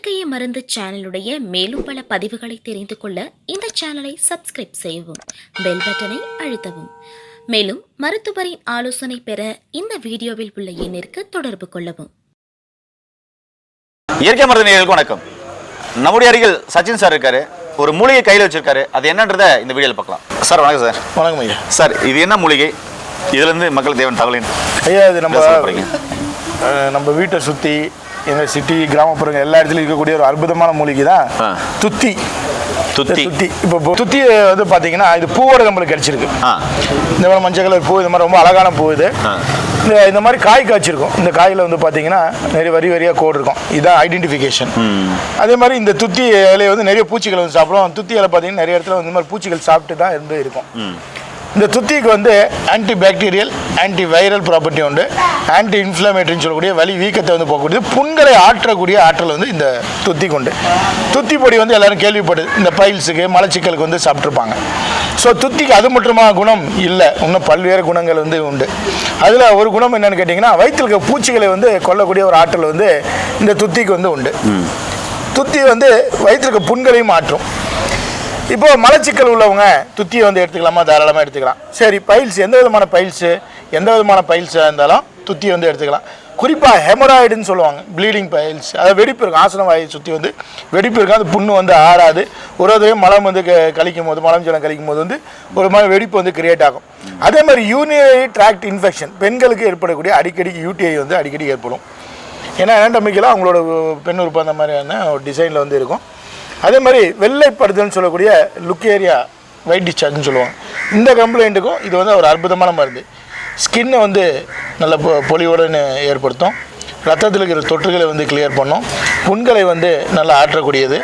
இயற்கையை மருந்து சேனலுடைய மேலும் பல பதிவுகளை தெரிந்து கொள்ள இந்த சேனலை சப்ஸ்கிரைப் செய்யவும், பெல் பட்டனை அழுத்தவும். மேலும் மருத்துவரின் ஆலோசனை பெற இந்த வீடியோவில் உள்ள எண்ணிற்கு தொடர்பு கொள்ளவும். இயற்கை மருந்து நேயர்களுக்கு வணக்கம். நம்முடைய அருகில் சச்சின் சார் இருக்காரு. ஒரு மூலிகை கையில் வச்சிருக்காரு. அது என்னன்றதை இந்த வீடியோவில் பார்க்கலாம். சார் வணக்கம் சார். வணக்கம் ஐயா. சார் இது என்ன மூலிகை? இதுலேருந்து மக்களுக்கு தேவையான தகவல் ஐயா, இது நம்ம வீட்டை சுற்றி எங்கள் சிட்டி கிராமப்புறங்கள் எல்லா இடத்துலையும் இருக்கக்கூடிய ஒரு அற்புதமான மூலிகை தான் துத்தி. துத்தி இப்போ துத்தி வந்து பார்த்தீங்கன்னா இது பூவோட நம்மளுக்கு கிடைச்சிருக்கு. இந்த மாதிரி மஞ்சள் கலர் பூ, இந்த மாதிரி ரொம்ப அழகான பூ. இது இந்த மாதிரி காய் காய்ச்சிருக்கும். இந்த காயில் வந்து பார்த்தீங்கன்னா நிறைய வரியாக கோடு இருக்கும். இதுதான் ஐடென்டிஃபிகேஷன். அதே மாதிரி இந்த துத்தி இலையை வந்து நிறைய பூச்சிகள் வந்து சாப்பிடும். துத்தி இலை பார்த்தீங்கன்னா நிறைய இடத்துல வந்து இந்த மாதிரி பூச்சிகள் சாப்பிட்டு தான் இருந்து இருக்கும். இந்த துத்திக்கு வந்து anti bacterial, anti viral property உண்டு. ஆன்டி இன்ஃப்ளமேட்டரின்னு சொல்லக்கூடிய வலி வீக்கத்தை வந்து போகக்கூடியது, புண்களை ஆற்றக்கூடிய ஆற்றல் வந்து இந்த துத்திக்கு உண்டு. துத்தி பொடி வந்து எல்லாரும் கேள்விப்படுது, இந்த பைல்ஸுக்கு மலச்சிக்கலுக்கு வந்து சாப்பிட்ருப்பாங்க. ஸோ துத்திக்கு அது மட்டுமா குணம் இல்லை, இன்னும் பல்வேறு குணங்கள் வந்து உண்டு. அதில் ஒரு குணம் என்னென்னு கேட்டிங்கன்னா, வயிற்றில் இருக்க பூச்சிகளை வந்து கொல்லக்கூடிய ஒரு ஆற்றல் வந்து இந்த துத்திக்கு வந்து உண்டு. துத்தி வந்து வயிற்றில் இருக்க புண்களையும் மாற்றும். இப்போ மலச்சிக்கல் உள்ளவங்க துத்தியை வந்து எடுத்துக்கலாமா? தாராளமாக எடுத்துக்கலாம். சரி, பைல்ஸ் எந்த விதமான பைல்ஸாக இருந்தாலும் துத்தியை வந்து எடுத்துக்கலாம். குறிப்பாக ஹெமராய்டுன்னு சொல்லுவாங்க, ப்ளீடிங் பைல்ஸ், அதாவது வெடிப்பு இருக்கும். ஆசன வாயை சுற்றி வந்து வெடிப்பு இருக்கும். அது புண்ணு வந்து ஆறாது. ஒரு தடவை மலம் வந்து கழிக்கும் போது, மலம் ஜலம் கழிக்கும் போது வந்து ஒரு மாதிரி வெடிப்பு வந்து கிரியேட் ஆகும். அதே மாதிரி யூரினரி ட்ராக்ட் இன்ஃபெக்ஷன் பெண்களுக்கு ஏற்படக்கூடிய அடிக்கடி யூடிஐ வந்து அடிக்கடி ஏற்படும். ஏன்னா அனாட்டமிக்கலாக அவங்களோட பெண் உறுப்பு அந்த மாதிரியான ஒரு டிசைனில் வந்து இருக்கும். அதே மாதிரி வெள்ளைப்படுதல்னு சொல்லக்கூடிய லுக்கேரியா, ஒயிட் டிஸ்சார்ஜ்னு சொல்லுவாங்க. இந்த கம்ப்ளைண்ட்டுக்கும் இது வந்து ஒரு அற்புதமான மருந்து. ஸ்கின்னை வந்து நல்ல பொலிவுடன் ஏற்படுத்தும். ரத்தத்தில் இருக்கிற தொற்றுகளை வந்து கிளியர் பண்ணும். புண்களை வந்து நல்லா ஆற்றக்கூடியது.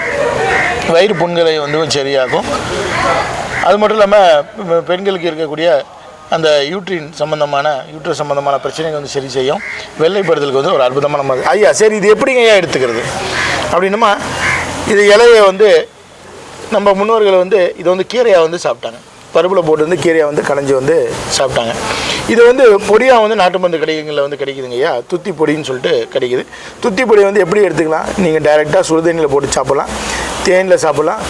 வயிறு புண்களை வந்து சரியாகும். அது மட்டும் இல்லாமல் பெண்களுக்கு இருக்கக்கூடிய அந்த யூட்ரஸ் சம்மந்தமான பிரச்சனைகள் வந்து சரி செய்யும். வெள்ளைப்படுதலுக்கு வந்து ஒரு அற்புதமான மருந்து. ஐயா, சரி, இது எப்படிங்க ஐயா எடுத்துக்கிறது அப்படின்னுமா, இது இலையை வந்து நம்ம முன்னோர்கள் வந்து இதை வந்து கீரையாக வந்து சாப்பிட்டாங்க. பருப்பில் போட்டு வந்து கீரையாக வந்து களைஞ்சி வந்து சாப்பிட்டாங்க. இது வந்து பொடியாக வந்து நாட்டு மருந்து கடைகளில் வந்து கிடைக்குதுங்க ஐயா. துத்தி பொடின்னு சொல்லிட்டு கிடைக்குது. துத்தி பொடி வந்து எப்படி எடுத்துக்கலாம்? நீங்கள் டைரெக்டாக சுடுதண்ணியில் போட்டு சாப்பிட்லாம், தேனில் சாப்பிட்லாம்,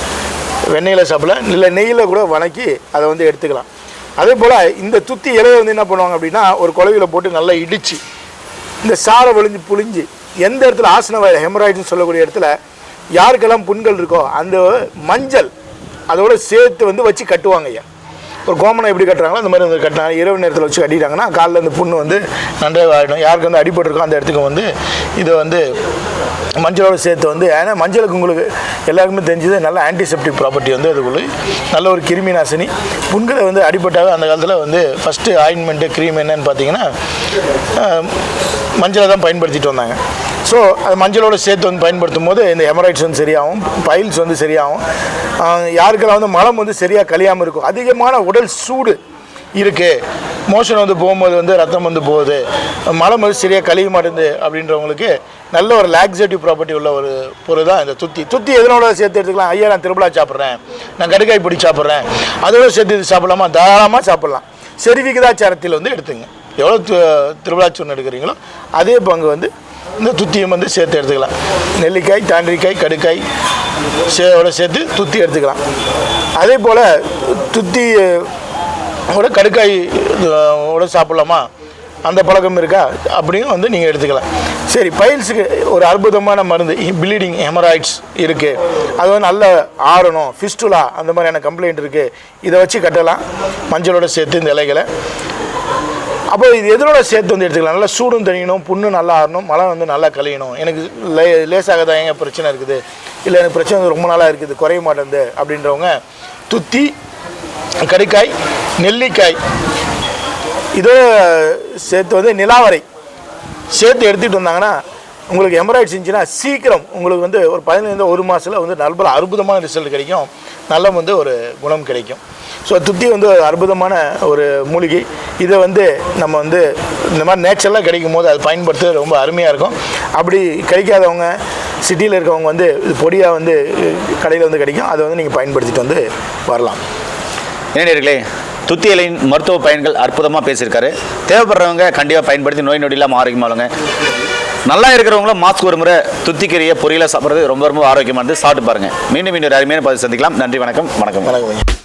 வெண்ணெயில் சாப்பிட்லாம், இல்லை நெய்யில் கூட வணக்கி அதை வந்து எடுத்துக்கலாம். அதே போல் இந்த துத்தி இலையை வந்து என்ன பண்ணுவாங்க அப்படின்னா, ஒரு குழவியில் போட்டு நல்லா இடித்து இந்த சாரை புழிஞ்சு எந்த இடத்துல ஆசன வாயில் ஹெமராய்டுன்னு சொல்லக்கூடிய இடத்துல யாருக்கெல்லாம் புண்கள் இருக்கோ அந்த மஞ்சள் அதோட சேர்த்து வந்து வச்சு கட்டுவாங்க ஐயா. ஒரு கோமனை எப்படி கட்டுறாங்களோ அந்த மாதிரி வந்து கட்டினாங்க. இரவு நேரத்தில் வச்சு கட்டிட்டாங்கன்னா காலில் அந்த புண்ணு வந்து நன்றாக ஆகிடும். யாருக்கு வந்து அடிபட்டுருக்கோ அந்த இடத்துக்கு வந்து இதை வந்து மஞ்சளோடு சேர்த்து வந்து, ஏன்னா மஞ்சளுக்கு உங்களுக்கு எல்லாருக்குமே தெரிஞ்சது நல்ல ஆன்டிசெப்டிக் ப்ராப்பர்ட்டி வந்து அதுக்குள்ளே நல்ல ஒரு கிருமி நாசினி. புண்களை வந்து அடிபட்டாவே அந்த காலத்தில் வந்து ஃபஸ்ட்டு ஆயின்மெண்ட்டு க்ரீம் என்னன்னு பார்த்தீங்கன்னா மஞ்சளை தான் பயன்படுத்திட்டு வந்தாங்க. ஸோ அது மஞ்சளோடு சேர்த்து வந்து பயன்படுத்தும் போது இந்த ஹெமராய்ட்ஸ் வந்து சரியாகும், பைல்ஸ் வந்து சரியாகும். யாருக்கெல்லாம் வந்து மலம் வந்து சரியாக கழியாமல் இருக்கும், அதிகமான உடல் சூடு இருக்குது, மோஷன் வந்து போகும்போது வந்து ரத்தம் வந்து போகுது, மலம் வந்து சரியாக கழிய மாட்டேங்குது அப்படின்றவங்களுக்கு நல்ல ஒரு லாக்ஸேட்டிவ் ப்ராப்பர்ட்டி உள்ள ஒரு பொருள் தான் இந்த துத்தி. எதனோட சேர்த்து எடுத்துக்கலாம்? ஐயா, நான் திருவிழா சாப்பிட்றேன், நான் கடுக்காய் பொடி சாப்பிட்றேன், அதோட சேர்த்து இது சாப்பிட்லாமா? தாராளமாக சாப்பிட்லாம். விகிதாச்சாரத்தில் வந்து எடுத்துங்க. எவ்வளோ திருவிழா சூர்ணம் எடுக்கிறீங்களோ அதே பங்கு வந்து இந்த துத்தியும் வந்து சேர்த்து எடுத்துக்கலாம். நெல்லிக்காய், தாண்டிக்காய், கடுக்காய் சேர்த்து துத்தி எடுத்துக்கலாம். அதே போல் துத்தி கூட கடுக்காய் ஓட சாப்பிட்லாமா? அந்த பழக்கம் இருக்கா? அப்படியும் வந்து நீங்கள் எடுத்துக்கலாம். சரி, பைல்ஸுக்கு ஒரு அற்புதமான மருந்து ப்ளீடிங் ஹெமராய்ட்ஸ் இருக்குது. அது வந்து நல்ல ஆறணும், ஃபிஸ்டுலா அந்த மாதிரியான கம்ப்ளைண்ட் இருக்குது. இதை வச்சு கட்டலாம் மஞ்சளோட சேர்த்து இந்த இலைகளை. அப்போ இது எதனோட சேர்த்து வந்து எடுத்துக்கலாம்? நல்லா சூடும் தணியணும், புண்ணு நல்லா ஆறணும், மலம் வந்து நல்லா கழியணும். எனக்கு லேசாக தான் எங்கள் பிரச்சனை இருக்குது, இல்லை எனக்கு பிரச்சனை வந்து ரொம்ப நாளாக இருக்குது, குறைய மாட்டேங்குது அப்படின்றவங்க துத்தி, கடுக்காய், நெல்லிக்காய் இதோ சேர்த்து வந்து நிலாவரை சேர்த்து எடுத்துகிட்டு வந்தாங்கன்னா உங்களுக்கு ஹெமராய்ட்ஸ் இருந்துச்சுன்னா சீக்கிரம் உங்களுக்கு வந்து ஒரு 15 மாதத்தில் வந்து நல்ல அற்புதமான ரிசல்ட் கிடைக்கும், நல்ல வந்து ஒரு குணம் கிடைக்கும். ஸோ துத்தி வந்து ஒரு அற்புதமான ஒரு மூலிகை. இதை வந்து நம்ம வந்து இந்த மாதிரி நேச்சுரலாக கிடைக்கும் போது அது பயன்படுத்துறது ரொம்ப அருமையாக இருக்கும். அப்படி கிடைக்காதவங்க, சிட்டியில் இருக்கவங்க வந்து இது பொடியாக வந்து கடையில் வந்து கிடைக்கும், அதை வந்து நீங்கள் பயன்படுத்திட்டு வந்து வரலாம். நேயர்களே, துத்தி இலையின் மருத்துவ பயன்கள் அற்புதமாக பேசியிருக்காரு. தேவைப்படுறவங்க கண்டிப்பாக பயன்படுத்தி நோய் நொடி இல்லாமல் ஆரோக்கியமாகுங்க. நல்லா இருக்கிறவங்களும் மாஸ்க் ஒரு முறை துத்திக்கீரையை பொரியலாக சாப்பிட்றது ரொம்ப ரொம்ப ஆரோக்கியமானது. சாப்பிட்டு பாருங்க. மீண்டும் இன்னொரு அருமையான பதிவு சந்திக்கலாம். நன்றி, வணக்கம். வணக்கம்.